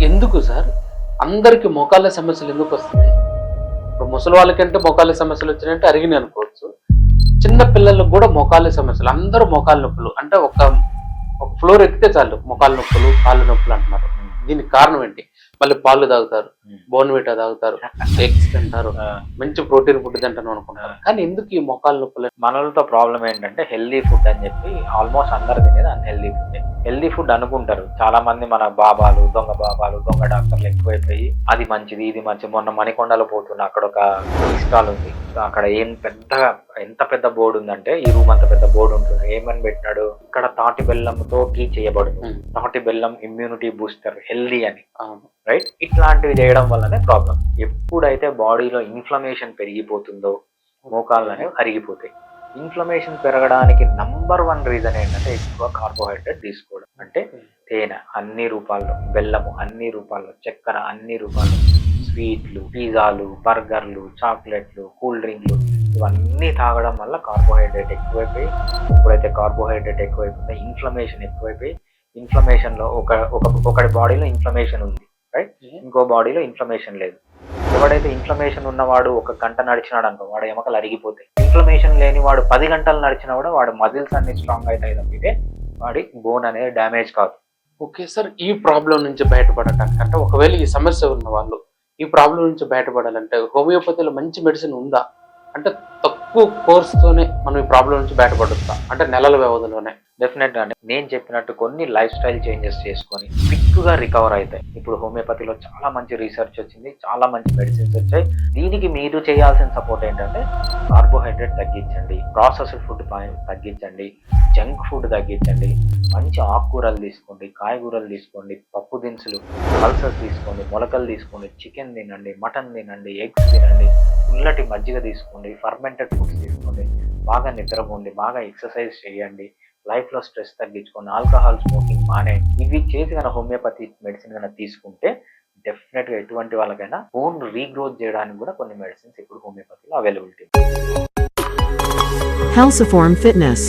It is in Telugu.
ఎందుకు సార్ అందరికి మోకాళ్ళ సమస్యలు ఎందుకు వస్తున్నాయి? ఇప్పుడు ముసలి వాళ్ళకంటే మోకాళ్ళ సమస్యలు వచ్చినాయంటే అరిగినాయి అనుకోవచ్చు. చిన్న పిల్లలకు కూడా మోకాళ్ళ సమస్యలు, అందరూ మోకాళ్ళ నొప్పులు అంటే ఒక ఫ్లోర్ ఎక్కితే చాలు మోకాళ్ళ నొప్పులు, కాళ్ళు నొప్పులు అంటున్నారు. దీనికి కారణం ఏంటి? మళ్ళీ పాలు తాగుతారు, బోర్న్విటా తాగుతారు, ఎగ్స్ తింటారు, మంచి ప్రోటీన్ ఫుడ్ తింటాను అనుకుంటారు. కానీ ఎందుకు ఈ మోకాళ్ళ నొప్పులు? మనలతో ప్రాబ్లం ఏంటంటే హెల్దీ ఫుడ్ అని చెప్పి ఆల్మోస్ట్ అందరు తినేది అన్హెల్దీ ఫుడ్. హెల్దీ ఫుడ్ అనుకుంటారు చాలా మంది. మన బాబాలు దొంగ డాక్టర్లు ఎక్కువైపోయి అది మంచిది ఇది మంచిది. మొన్న మణికొండలో పోతున్నా, అక్కడ ఒక స్టాల్ ఉంది. అక్కడ ఎంత పెద్ద బోర్డు ఉందంటే ఈ రూమ్ అంత పెద్ద బోర్డు ఉంటుంది. ఏమని పెట్టినాడు, ఇక్కడ తాటి బెల్లంతో టీ చేయబడుతుంది, తాటి బెల్లం ఇమ్యూనిటీ బూస్టర్, హెల్దీ అని. రైట్, ఇట్లాంటివి చేయడం వల్లనే ప్రాబ్లం. ఎప్పుడైతే బాడీలో ఇన్ఫ్లమేషన్ పెరిగిపోతుందో మోకాళ్ళు అనేవి అరిగిపోతాయి. ఇన్ఫ్లమేషన్ పెరగడానికి నంబర్ 1 రీజన్ ఏంటంటే ఎక్కువ కార్బోహైడ్రేట్ తీసుకోవడం. అంటే తేనె అన్ని రూపాల్లో, బెల్లము అన్ని రూపాల్లో, చక్కెర అన్ని రూపాల్లో, స్వీట్లు, పిజ్జాలు, బర్గర్లు, చాక్లెట్లు, కూల్ డ్రింక్లు ఇవన్నీ తాగడం వల్ల కార్బోహైడ్రేట్ ఎక్కువైపోయి, ఎప్పుడైతే కార్బోహైడ్రేట్ ఎక్కువైపోతే ఇన్ఫ్లమేషన్ ఎక్కువైపోయి, ఇన్ఫ్లమేషన్లో ఒకటి బాడీలో ఇన్ఫ్లమేషన్ ఉంది, రైట్, ఇంకో బాడీలో ఇన్ఫ్లమేషన్ లేదు. ఎవడైతే ఇన్ఫ్లమేషన్ ఉన్నవాడు 1 గంట నడిచినాడు అనుకో, వాడు ఎముకలు అరిగిపోతాయి. ఇన్ఫ్లమేషన్ లేని వాడు 10 గంటలు నడిచినా కూడా వాడు మజిల్స్ అన్ని స్ట్రాంగ్ అవుతాయి తప్పితే వాడి బోన్ అనేది డ్యామేజ్ కాదు. ఓకే సార్, ఈ ప్రాబ్లం నుంచి బయటపడటానికి అంటే ఒకవేళ ఈ సమస్య ఉన్న వాళ్ళు ఈ ప్రాబ్లం నుంచి బయటపడాలంటే హోమియోపతిలో మంచి మెడిసిన్ ఉందా? అంటే తక్కువ కోర్స్తోనే మనం ఈ ప్రాబ్లం నుంచి బయటపడొచ్చా? అంటే నెలల వ్యవధిలోనే? డెఫినెట్ గా నేను చెప్పినట్టు కొన్ని లైఫ్ స్టైల్ చేంజెస్ చేసుకొని క్విక్గా రికవర్ అవుతాయి. ఇప్పుడు హోమియోపతిలో చాలా మంచి రీసెర్చ్ వచ్చింది, చాలా మంచి మెడిసిన్స్ వచ్చాయి. దీనికి మీరు చేయాల్సిన సపోర్ట్ ఏంటంటే కార్బోహైడ్రేట్ తగ్గించండి, ప్రాసెస్డ్ ఫుడ్ తగ్గించండి, జంక్ ఫుడ్ తగ్గించండి, మంచి ఆకుకూరలు తీసుకోండి, కాయగూరలు తీసుకోండి, పప్పు దినుసులు, పల్సెస్ తీసుకోండి, మొలకలు తీసుకోండి, చికెన్ తినండి, మటన్ తినండి, ఎగ్స్ తినండి, పుల్లటి మజ్జిగ తీసుకోండి, ఫర్మెంటెడ్ ఫుడ్స్ తీసుకోండి, బాగా నిద్రపోండి, బాగా ఎక్సర్సైజ్ చేయండి, లైఫ్లో స్ట్రెస్ తగ్గించుకోండి, ఆల్కహాల్ స్మోకింగ్ మానేయండి. ఇవి చేసి కనుక హోమియోపతి మెడిసిన్ కనుక తీసుకుంటే డెఫినెట్గా ఎటువంటి వాళ్ళకైనా బోన్ రీగ్రోత్ చేయడానికి కూడా కొన్ని మెడిసిన్స్ ఇప్పుడు హోమియోపతిలో అవైలబిలిటీ. Healthiform Fitness